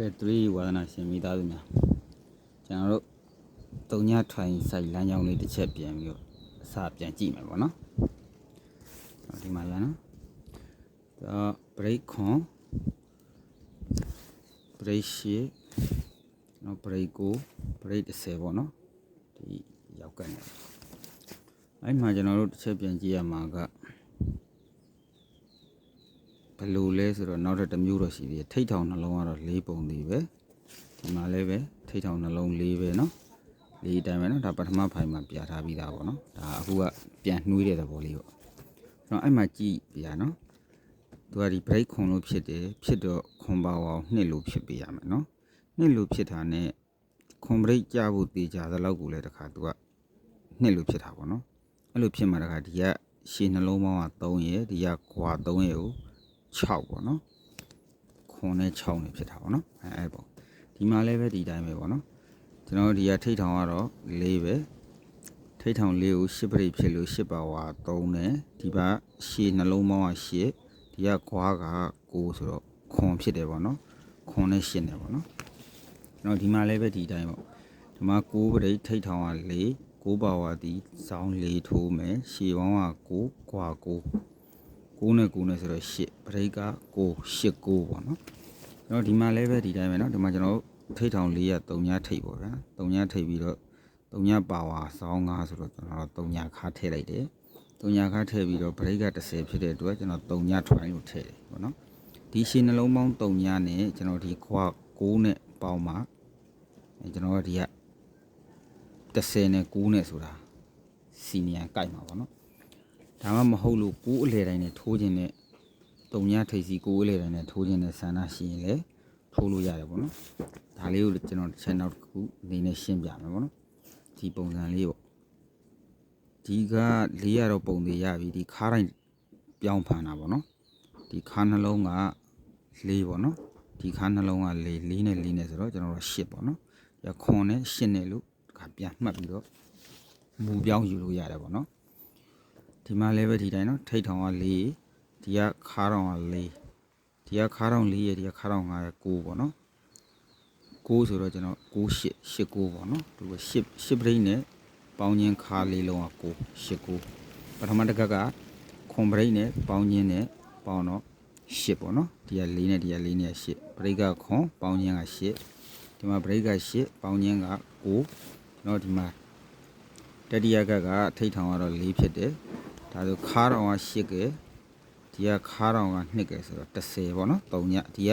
ကဲ3ဝါဒနာရှင်မိသားစုများကျွန်တော်တို့တုံညထိုင်ဆိုင်လမ်းကြောင်းလေးတစ်ချက်ပြန်ပြီးတော့အစပြန်ကြည့်မယ်ပေါ့နော်ဒီမှာရနော်ဘရိတ်ခွန်ဘရိတ်ရှိနော်ဘရိတ်ကိုဘရိတ်30ပေါ့နော်ဒီရောက်ကနေအဲ့မှာကျွန်တော်တို့တစ်ချက်ပြန်ကြည့်ရမှာကဘယ်လိုလဲဆိုတော့နောက်တစ်မျိုးတော့ရှိသေးတယ်ထိတ်ထောင်နှလုံးကတော့၄ပုံသေးပဲဒီမှာလည်းပဲထိတ်ထောင်နှလုံး၄ပဲเนาะ၄အတိုင်းပဲเนาะဒါပထမဖိုင်မှာပြထားပြီးသားပေါ့เนาะဒါအခုကပြန်နှွေးတဲ့သဘောလေးပေါ့အဲ့တော့အဲ့မှာကြည့်ပြရเนาะသူကဒီ break ခွန်လို့ဖြစ်တယ်ဖြစ်တော့ခွန်ပါဝါနှစ်လို့ဖြစ်ပေးရမယ်เนาะနှစ်လို့ဖြစ်တာနဲ့ခွန် break ကြဖို့တေချာသလောက်ကိုလည်းတခါသူကနှစ်လို့ဖြစ်တာပေါ့เนาะအဲ့လိုဖြစ်မှာတခါဒီကရှည်နှလုံးပေါင်းက3ရယ်ဒီကခွာ3ရယ်ကို6ပေါ့နော်ခွန်နဲ့6နဲ့ဖြစ်တာပေါ့နော်အဲ့ပေါ့ဒီမှာလည်းပဲဒီတိုင်းပဲပေါ့နော်ကျွန်တော်ဒီကထိတ်ထောင်ကတော့4ပဲထိတ်ထောင်4ကို10ပရိတ်ဖြစ်လို့10ပါဝါ3နဲ့ဒီပါရှည်နှလုံးပေါင်းက10ဒီကခွာက9ဆိုတော့ခွန်ဖြစ်တယ်ပေါ့နော်ခွန်နဲ့10နဲ့ပေါ့နော်ကျွန်တော်ဒီမှာလည်းပဲဒီတိုင်းပေါ့ဒီမှာ9ပရိတ်ထိတ်ထောင်က4ပါဝါဒီစောင်း4ထိုးမယ်ရှည်ပေါင်းက9ခွာ9 9နဲ့ဆိုတော့8ပရိတ်က9 8 9ပေါ့နော်ကျွန်တော်ဒီမှာလည်းပဲဒီတိုင်းပဲเนาะဒီမှာကျွန်တော်ထိတ်ထောင်4ရ3ညထိတ်ပေါ့ဗျာ3ညထိတ်ပြီးတော့3ညပါဝါစောင်း9ဆိုတော့ကျွန်တော်3ညခါထည့်လိုက်တယ်3ညခါထည့်ပြီးတော့ပရိတ်က30ဖြစ်တဲ့အတွက်ကျွန်တော်3ညထွိုင်းလို့ထည့်တယ်ပေါ့နော်ဒီရှင်းနှလုံးပေါင်း3ညနဲ့ကျွန်တော်ဒီခွာ9နဲ့ပေါင်းမှာကျွန်တော်ဒီက30နဲ့9နဲ့ဆိုတာစီနီယံကြိုက်မှာပေါ့နော်ဒါမှမဟုတ်လို့9အလဲတိုင်းနဲ့ထိုးခြင်းနဲ့တုံညထိပ်စီ9အလဲတိုင်းနဲ့ထိုးခြင်းနဲ့ဆန္ဒရှိရင်လည်းထိုးလို့ရတယ်ပေါ့နော်ဒါလေးကိုကျွန်တော်တစ်ချက်နောက်တစ်ခုအနေနဲ့ရှင်းပြမယ်ပေါ့နော်ဒီပုံစံလေးပေါ့ဒီက4ရတော့ပုံသေးရပြီဒီခါတိုင်းပြောင်းဖန်တာပေါ့နော်ဒီခါနှလုံးက4ပေါ့နော်ဒီခါနှလုံးက4နဲ့4နဲ့ဆိုတော့ကျွန်တော်တို့8ပေါ့နော်ရခွန်နဲ့8နဲ့လို့ခါပြန်မှတ်ပြီးတော့မူပြောင်းယူလို့ရတယ်ပေါ့နော်ဒီမှာလည်းပဲဒီတိုင်းနော်ထိတ်ထောင်က4ဒီကခါထောင်က4ဒီကခါထောင်4ရဒီကခါထောင်5ရ9ပေါ့နော်9ဆိုတော့ကျွန်တော်9 8 8 9ပေါ့နော်ဒီ10ပရိတ်နဲ့ပေါင်းချင်းခါလေးလုံးက9 8 9ပထမတစ်ခါကခွန်ပရိတ်နဲ့ပေါင်းချင်းနဲ့ပေါင်းတော့8ပေါ့နော်ဒီက4နဲ့ဒီက4နဲ့8ပရိတ်ကခွန်ပေါင်းချင်းက8ဒီမှာပရိတ်က8ပေါင်းချင်းက9ကျွန်တော်ဒီမှာတတိယကထိတ်ထောင်ကတော့4ဖြစ်တယ်ဒါဆိုခါတောင်က8ကဲဒီကခါတောင်က2ကဲဆိုတော့30ပေါ့နော်3ညဒီက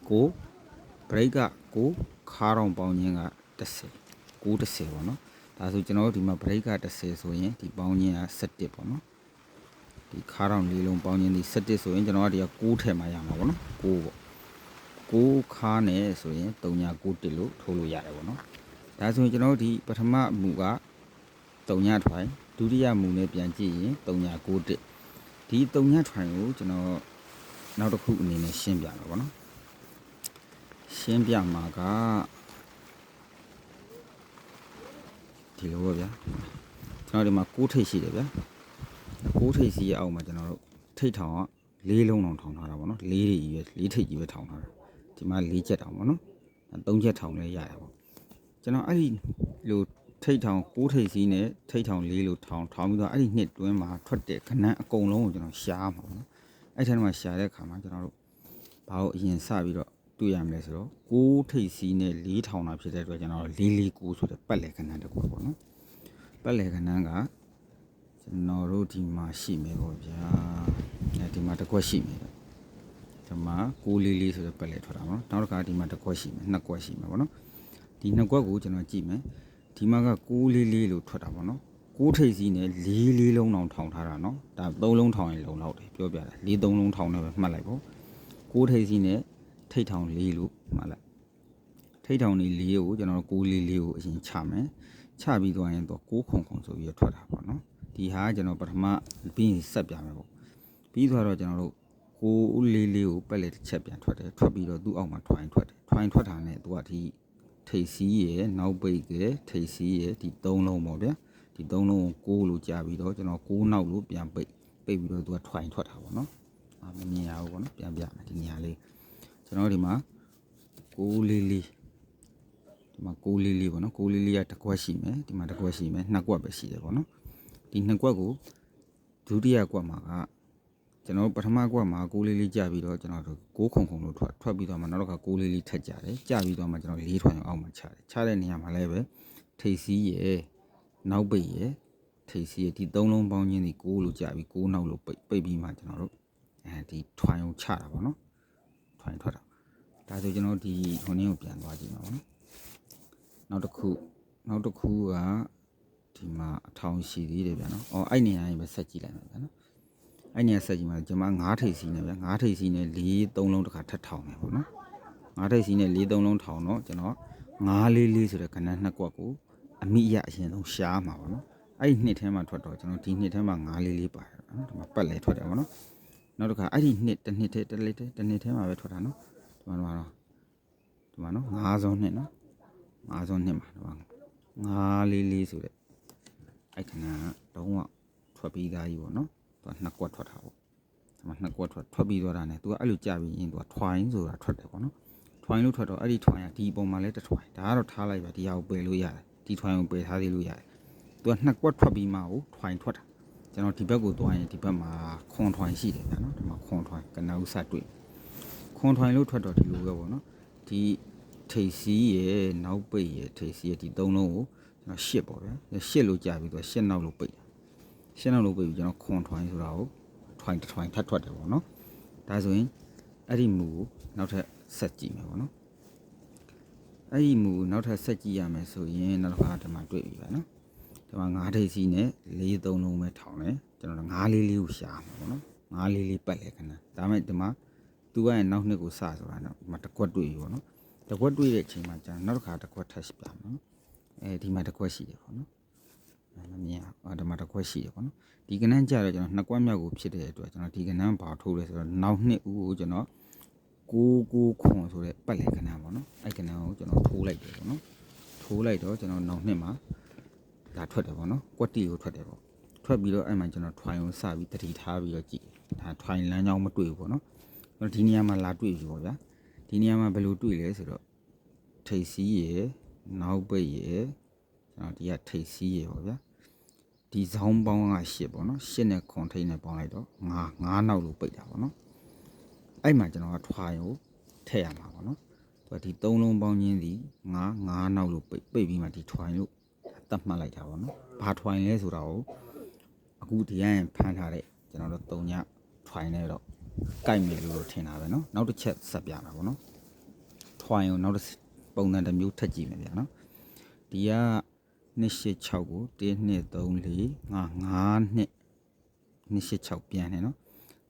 9 break က9ခါတောင်ပေါင်းခြင်းက30 9 30ပေါ့နော်ဒါဆိုကျွန်တော်တို့ဒီမှာ break က30ဆိုရင်ဒီပေါင်းခြင်းက17ပေါ့နော်ဒီခါတောင်လေးလုံးပေါင်းခြင်းဒီ17ဆိုရင်ကျွန်တော်ကဒီက9ထည့်မှရမှာပေါ့နော်9ပေါ့9ခါနဲ့ဆိုရင်3ည9တစ်လို့ထိုးလို့ရတယ်ပေါ့နော်ဒါဆိုရင်ကျွန်တော်တို့ဒီပထမမူက3ညထွိုင်းဒုတိယမူနဲ့ပြန်ကြည့်ရင်3ည9တစ်ဒီ3ညထွိုင်းကိုကျွန်တော်နောက်တစ်ခုအနေနဲ့ရှင်းပြမှာပေါ့နော်ရှင်းပြမှာကဒီလိုပါဗျာကျွန်တော်ဒီမှာ9ထိပ်ရှိတယ်ဗျာ9ထိပ်စီရဲ့အောက်မှာကျွန်တော်တို့ထိပ်ထောင်က4လုံးထောင်ထားတာပေါ့နော်4တွေကြီးပဲ4ထိပ်ကြီးပဲထောင်ထားတာဒီမှာ4ချက်ထောင်ပေါ့နော်3ချက်ထောင်လဲရတယ်ပေါ့ကျွန်တော်အဲ့ဒီလိုထိတ်ထောင်9ထိပ်စီးနဲ့ထိတ်ထောင်4လို့ထောင်ပြီးတော့အဲ့ဒီနှစ်တွင်းမှာထွက်တဲ့ခဏန်းအကုန်လုံးကိုကျွန်တော်ရှားမှာပေါ့နော်အဲ့ထက်မှာရှားတဲ့အခါမှာကျွန်တော်တို့ဘာလို့အရင်စပြီးတော့တွေ့ရမလဲဆိုတော့9ထိပ်စီးနဲ့4ထောင်တာဖြစ်တဲ့အတွက်ကျွန်တော်449ဆိုတဲ့ပတ်လည်ခဏန်းတစ်ခုပေါ့နော်ပတ်လည်ခဏန်းကကျွန်တော်တို့ဒီမှာရှိမယ်ပေါ့ဗျာဒီမှာတစ်ခွက်ရှိမယ်ဒီမှာ944ဆိုတဲ့ပတ်လည်ထွက်တာပေါ့နော်နောက်တစ်ခါဒီမှာတစ်ခွက်ရှိမယ်နှစ်ခွက်ရှိမယ်ပေါ့နော်ဒီနှစ်ခွက်ကိုကျွန်တော်ကြည့်မယ်ဒီမှာက944လို့ထွက်တာပေါ့နော်9ထိပ်စီးနဲ့44လုံးထောင်ထားတာเนาะဒါ3လုံးထောင်ရင်လုံလောက်တယ်ပြောပြတာ4 3လုံးထောင်နေပဲမှတ်လိုက်ပေါ့9ထိပ်စီးနဲ့ထိပ်ထောင်4လို့မှတ်လိုက်ထိပ်ထောင်4ကိုကျွန်တော်တို့944ကိုအရင်ချမယ်ချပြီးသွားရင်တော့9ခွန်ဆိုပြီးထွက်တာပေါ့เนาะဒီဟာကျွန်တော်ပထမပြီးရင်ဆက်ပြမယ်ပေါ့ပြီးသွားတော့ကျွန်တော်တို့944ကိုပက်လက်တစ်ချက်ပြန်ထွက်တယ်ထွက်ပြီးတော့သူ့အောက်မှာထွိုင်းထွက်တယ်ထွိုင်းထွက်တာနဲ့သူကဒီထိပ်စီးရဲ့နောက်ပိတ်ကထိပ်စီးရဲ့ဒီ3လုံးပေါ့ဗျာဒီ3လုံးကို9လို့ကြာပြီးတော့ကျွန်တော်9နောက်လို့ပြန်ပိတ်ပြီးတော့သူကထွိုင်းထွက်တာပေါ့နော်မမြင်ရဘူးပေါ့နော်ပြန်ပြမယ်ဒီနေရာလေးကျွန်တော်ဒီမှာ ကိုးလေးလေးဒီမှာကိုးလေးလေးပေါ့နော်ကိုးလေးလေးကတစ်ကွက်ရှိမယ်ဒီမှာတစ်ကွက်ရှိမယ်နှစ်ကွက်ပဲရှိတယ်ပေါ့နော်ဒီနှစ်ကွက်ကိုဒုတိယကွက်မှာကကျွန်တော်ပထမကွက်မှာကိုးလေးလေးကြပြီးတော့ကျွန်တော်တို့6ခုံလို့ထွက်ပြီးတော့မှနောက်တော့ကိုးလေးလေးထက်ကြတယ်ကြပြီးတော့မှကျွန်တော်4ထွင်အောင်မှချတယ်ချတဲ့နေရာမှာလည်းပဲထိပ်စီးရဲ့နောက်ပိတ်ရဲ့ထိပ်စီးရဲ့ဒီ3လုံးပေါင်းချင်းဒီ6လို့ကြပြီး6နောက်လို့ပိတ်ပြီးမှကျွန်တော်တို့ဒီထွင်အောင်ချတာပေါ့နော်ထွင်ထွက်တာဒါဆိုကျွန်တော်ဒီဟိုနည်းကိုပြန်သွားကြည့်မှာပေါ့နော်နောက်တစ်ခုကဒီမှာအထောင်ရှိသေးတယ်ဗျာနော်အော်အဲ့နေရာရင်ပဲဆက်ကြည့်လိုက်မယ်ဗျာနော်အဲ့နေရာဆက်ကြည့်မှာကျွန်မ9ထိပ်စီးနေဗျာ9ထိပ်စီးနေ4 3လုံးတစ်ခါထပ်ထောင်မယ်ပေါ့နော်9ထိပ်စီးနေ4 3လုံးထောင်တော့ကျွန်တော်944ဆိုတဲ့ခဏနှစ်ကွက်ကိုအမိရအရင်ဆုံးရှားမှာပေါ့နော်အဲ့ဒီနှစ်ထဲမှာထွက်တော့ကျွန်တော်ဒီနှစ်ထဲမှာ944ပါတယ်နော်ဒီမှာပတ်လဲထွက်တယ်ပေါ့နော်နောက်တစ်ခါအဲ့ဒီနှစ်တစ်နှစ်ထဲတစ်နှစ်ထဲမှာပဲထွက်တာနော်ဒီမှာနော်9စုံနှစ်နော်9စုံနှစ်မှာဒီမှာ944ဆိုတဲ့အဲ့ခဏကတော့ထွက်ပြီးသားကြီးပေါ့နော်သူကနှစ်ကွက်ထွက်တာပေါ့ဒီမှာနှစ်ကွက်ထွက်ပြီးတော့တာ ਨੇ သူကအဲ့လိုကြပြီးရင်သူကထွိုင်းဆိုတာထွက်တယ်ပေါ့နော်ထွိုင်းလို့ထွက်တော့အဲ့ဒီထွိုင်းကဒီပုံမှာလဲတစ်ထွိုင်းဒါကတော့ထားလိုက်ပါဒီဟာကိုပယ်လို့ရတယ်ဒီထွိုင်းကိုပယ်ထားသေးလို့ရတယ်သူကနှစ်ကွက်ထွက်ပြီးမှကိုထွိုင်းထွက်တာကျွန်တော်ဒီဘက်ကိုသွားရင်ဒီဘက်မှာခွန်ထွိုင်းရှိတယ်ဗျာနော်ဒီမှာခွန်ထွိုင်းကနဦးစတွေ့ခွန်ထွိုင်းလို့ထွက်တော့ဒီလိုပဲပေါ့နော်ဒီထိပ်စီးရဲ့နောက်ပိတ်ရဲ့ထိပ်စီးရဲ့ဒီ3လုံးကိုကျွန်တော်ရှစ်ပေါ့ဗျာရှစ်လို့ကြာပြီးတော့ရှစ်နောက်လို့ပိတ်ရှင်းအောင်လုပ်ပြီးကျွန်တော်ခွန်ထွိုင်းဆိုတာကိုထွိုင်းထပ်ထွက်တယ်ပေါ့နော်ဒါဆိုရင်အဲ့ဒီမူကိုနောက်ထပ်ဆက်ကြည့်မယ်ပေါ့နော်အဲ့ဒီမူနောက်ထပ်ဆက်ကြည့်ရမယ်ဆိုရင်နောက်တစ်ခါဒီမှာတွေ့ပြီပါနော်ဒီမှာ9ထိပ်စီးနဲ့4 3လုံးပဲထောင်တယ်ကျွန်တော်944ကိုရှာမှာပေါ့နော်944ပတ်လေခဏဒါမဲ့ဒီမှာသူကရဲ့နောက်နှစ်ကိုစဆိုတာနော်ဒီမှာတစ်ခွက်တွေ့ပြီပေါ့နော်တစ်ခွက်တွေ့တဲ့အချိန်မှာကျွန်တော်နောက်တစ်ခါတစ်ခွက်ထပ်ပြမယ်နော်ဒီမှာတစ်ခွက်ရှိတယ်ပေါ့နော်မမြင်အောင်ဒီမှာတစ်ခွက်ရှိတယ်ပေါ့နော်ဒီကနန်းကြတော့ကျွန်တော်နှစ်ကွက်မြောက်ကိုဖြစ်တဲ့အတွက်ကျွန်တော်ဒီကနန်းဘာထိုးလဲဆိုတော့နောက်နှစ်ဦးကိုကျွန်တော်6ခွန်ဆိုတဲ့ပတ်လေကနန်းပေါ့နော်အဲ့ကနန်းကိုကျွန်တော်ထိုးလိုက်တယ်ပေါ့နော်ထိုးလိုက်တော့ကျွန်တော်နောက်နှစ်မှာဒါထွက်တယ်ပေါ့နော်ကွက်တီကိုထွက်တယ်ပေါ့ထွက်ပြီးတော့အဲ့မှာကျွန်တော်ထွိုင်းကိုစပြီးတတိထားပြီးတော့ကြည့်ဒါထွိုင်းလမ်းကြောင်းမတွေ့ဘူးပေါ့နော်ကျွန်တော်ဒီနေရာမှာလာတွေ့ပြီပေါ့ဗျာဒီနေရာမှာဘယ်လိုတွေ့လဲဆိုတော့ထိပ်စီးရယ်နောက်ပိတ်ရယ်ကျွန်တော်ဒီကထိပ်စီးရယ်ပေါ့ဗျာဒီဇောင်းပေါင်းက8ပေါ့နော်8နဲ့ခွန်ထိပ်နဲ့ပေါင်းလိုက်တော့9နောက်လို့ပိတ်တာပေါ့နော်အဲ့မှာကျွန်တော်ကထွားရုံထည့်ရမှာပေါ့နော်သူကဒီ3လုံးပေါင်းချင်းစီ9နောက်လို့ပိတ်ပြီးမှဒီထွားလို့တတ်မှတ်လိုက်တာပေါ့နော်ဘာထွားလဲဆိုတာကိုအခုဒီရင်ဖမ်းထားတဲ့ကျွန်တော်တို့3ညထွားနေတော့ကြိုက်မယ်လို့ထင်တာပဲနော်နောက်တစ်ချက်ဆက်ပြမှာပေါ့နော်ထွားရုံနောက်တစ်ပုံစံတစ်မျိုးထပ်ကြည့်မယ်ဗျာနော်ဒီက286ကို1 2 3 4 5 2 286ပြန်နေနော်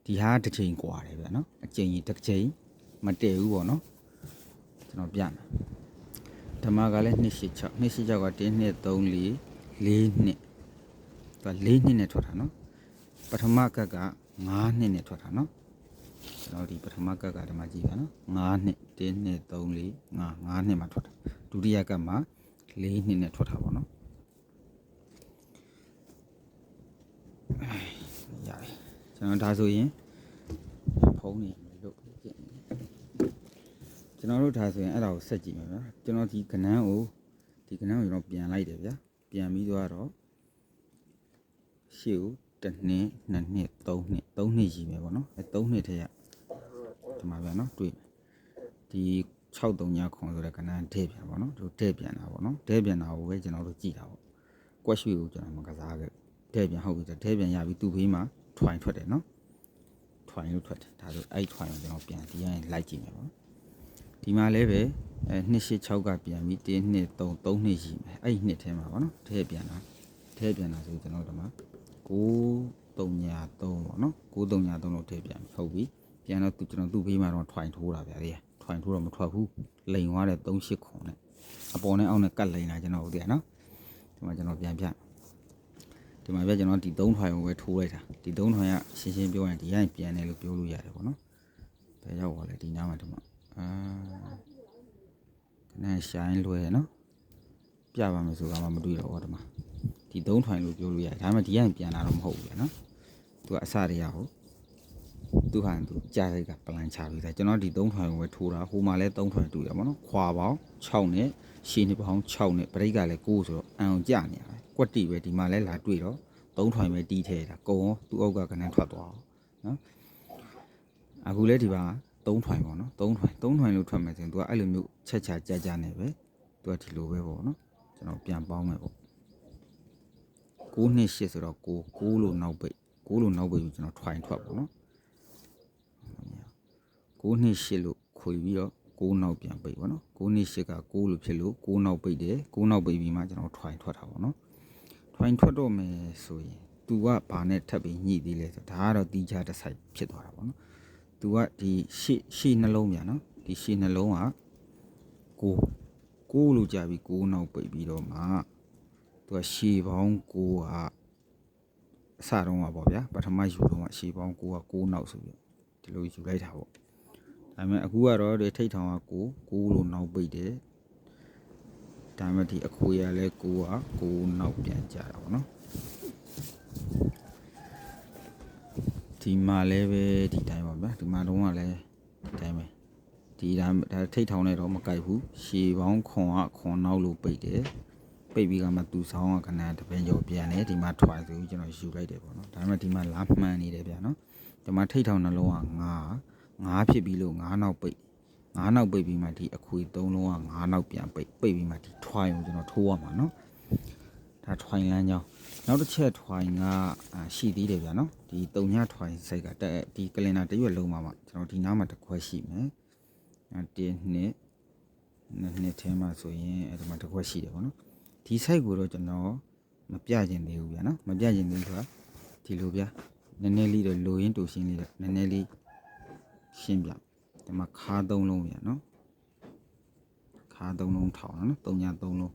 ဒီဟာတစ်ချိန်กว่าတယ်ဗျာနော်အချိန်ကြီးတစ်ချိန်မတည့်ဘူးပေါ့နော်ကျွန်တော်ပြန်မယ်ဓမ္မကလည်း286က1 2 3 4 4နှစ်သူ4နှစ်နဲ့ထွက်တာနော်ပထမကက်က5နှစ်နဲ့ထွက်တာနော်ကျွန်တော်ဒီပထမကက်ကဒီမှာကြည့်ပါနော်5နှစ်1 2 3 4 5နှစ်မှာထွက်တာဒုတိယကက်မှာ4နှစ်နဲ့ထွက်တာပေါ့နော်ရတယ်ကျွန်တော်ဒါဆိုရင်ဖုန်းနေလို့ကြည့်ကျွန်တော်တို့ဒါဆိုရင်အဲ့ဒါကိုဆက်ကြည့်မယ်ဗျာကျွန်တော်ဒီကနန်းကိုကျွန်တော်ပြန်လိုက်တယ်ဗျာပြန်ပြီးတော့ရှေ့ကို1နှစ်2နှစ်3နှစ်3နှစ်ရှိမယ်ပေါ့နော်အဲ3နှစ်ထဲကဒီမှာဗျာနော်တွေ့ဒီ6 3ညခွန်ဆိုတဲ့ကနန်းဒဲပြန်ပေါ့နော်တို့ဒဲပြန်တာပေါ့နော်ဒဲပြန်တာကိုပဲကျွန်တော်တို့ကြည့်တာပေါ့ကွက်ရွှေကိုကျွန်တော်မကစားခဲ့ဒဲပြန်ဟုတ်ပြီဒဲပြန်ရပြီးသူ့ဘေးမှာထွိုင်းထွက်တယ်နော်ထွိုင်းလို့ထွက်တယ်ဒါဆိုအဲ့ထွိုင်းကိုကျွန်တော်ပြန်ဒီရင်လိုက်ကြည့်မယ်ပေါ့ဒီမှာလည်းပဲ286ကပြန်ပြီး1 2 3 3နှစ်ရှိမယ်အဲ့ဒီနှစ်ထဲမှာပေါ့နော်ဒဲပြန်တာဆိုကျွန်တော်တို့မှာ9 3ည3ပေါ့နော်9 3ည3လို့ဒဲပြန်ဟုတ်ပြီပြန်တော့ကျွန်တော်သူ့ဘေးမှာတော့ထွိုင်းထိုးတာဗျာဒီထွိုင်းထိုးတော့မထွက်ဘူးလိန်သွားတဲ့38ခွန်နဲ့အပေါ်နဲ့အောက်နဲ့ကတ်လိန်တာကျွန်တော်ဟုတ်တယ်နော်ဒီမှာကျွန်တော်ပြန်ပြဒီမှာပြကျွန်တော်ဒီ3ထွိုင်းကိုပဲထိုးလိုက်တာဒီ3ထွိုင်းကရှင်းပြောရင်ဒီရင်ပြန်တယ်လို့ပြောလို့ရတယ်ပေါ့နော်ဘယ်ရောက်သွားလဲဒီနားမှာဒီမှာခဏရှိုင်းလွယ်နော်ပြပါမယ်ဆိုတာမှမတွေ့တော့ဘူးဒီမှာဒီ3ထွိုင်းလို့ပြောလို့ရတယ်ဒါပေမဲ့ဒီရင်ပြန်လာတော့မဟုတ်ဘူးဗျာနော်သူကအစတည်းရဟုတ် သူဟာသူကြားရိုက်ကပလန်ချပြီးသားကျွန်တော်ဒီ3ထွင်ကိုပဲထိုးတာဟိုမှာလည်း3ထွင်တူရပါတော့ခွာပေါင်း6နဲ့ရှည်နှစ်ပေါင်း6နဲ့ပရိတ်ကလည်း9ဆိုတော့အံအောင်ကြနေရတယ်ကွက်တီပဲဒီမှာလည်းလာတွေ့တော့3ထွင်ပဲတီးထဲတာကုံသူ့အောက်ကကနန်းထွက်သွားအောင်နော်အခုလည်းဒီပါ3ထွင်ပေါ့နော်3ထွင်လို့ထွက်မယ်ဆိုရင်သူကအဲ့လိုမျိုးချက်ချာကြကြနေပဲသူကဒီလိုပဲပေါ့နော်ကျွန်တော်ပြန်ပေါင်းမယ်ပေါ့9နှစ်8ဆိုတော့9လို့နောက်ပိတ်9လို့နောက်ပိတ်ပြီးကျွန်တော်ထွင်ထွက်ပေါ့နော်9နှစ်8လို့ခွေပြီးတော့9နောက်ပြန်ပိတ်ပေါ့နော်9နှစ်8က9လို့ဖြစ်လို့9နောက်ပိတ်တယ်9နောက်ပိတ်ပြီးမှကျွန်တော်ထွင်ထွက်တာပေါ့နော်ထွင်ထွက်တော့မယ်ဆိုရင်သူကဘာနဲ့ထပ်ပြီးညှိသေးလဲဆိုဒါကတော့တီးခြားတစ်ဆိုင်ဖြစ်သွားတာပေါ့နော်သူကဒီရှေ့နှလုံးပြန်နော်ဒီရှေ့နှလုံးက9လို့ကြာပြီး9နောက်ပိတ်ပြီးတော့မှသူကရှေ့ပေါင်း9ကအစတုန်းကပေါ့ဗျာပထမယူတော့မှရှေ့ပေါင်း9က9နောက်ဆိုပြီးဒီလိုယူလိုက်တာပေါ့ဒါပေမဲ့အခုကတော့ဒီထိတ်ထောင်က9လို့နောက်ပိတ်တယ်ဒါပေမဲ့ဒီအခွေရလဲ9က9နောက်ပြန်ကြတာပေါ့နော်ဒီမှာလည်းပဲဒီတိုင်းပါဗျာဒီမှာတော့ကလည်းဒီတိုင်းပဲဒီဒါထိတ်ထောင်နဲ့တော့မကြိုက်ဘူးရှေပေါင်းခွန်ကခွန်နောက်လို့ပိတ်တယ်ပိတ်ပြီးကမှသူဆောင်ကခဏတပင်ကျော်ပြန်တယ်ဒီမှာထွာဆိုပြီးကျွန်တော်ယူလိုက်တယ်ပေါ့နော်ဒါပေမဲ့ဒီမှာလာမှန်နေတယ်ဗျာနော်ဒီမှာထိတ်ထောင်နှလုံးက9ဖြစ်ပြီးလို့9နောက်ပိတ်9နောက်ပိတ်ပြီးမှဒီအခွေ3လုံးက9နောက်ပြန်ပိတ်ပြီးမှဒီထွာကိုကျွန်တော်ထိုးရမှာနော်ဒါထွိုင်လန်းကြောင်းနောက်တစ်ချက်ထွိုင်ကရှိသေးတယ်ဗျာနော်ဒီ3ညထွိုင်စိတ်ကတက်ဒီကလင်နာတရွက်လုံးမှာကျွန်တော်ဒီနားမှာတစ်ခွက်ရှိမယ်1နှစ်ထဲမှာဆိုရင်အဲ့ဒီမှာတစ်ခွက်ရှိတယ်ပေါ့နော်ဒီ site ကိုတော့ကျွန်တော်မပြချင်သေးဘူးဗျာနော်မပြချင်သေးဆိုတာဒီလိုဗျာနည်းနည်းလေးတော့လိုရင်းတူရှင်းလေးတော့နည်းနည်းလေးရှင်းပြဒီမှာခါ3လုံးဗျာနော်ခါ3လုံးထောင်နော်3ည3လုံး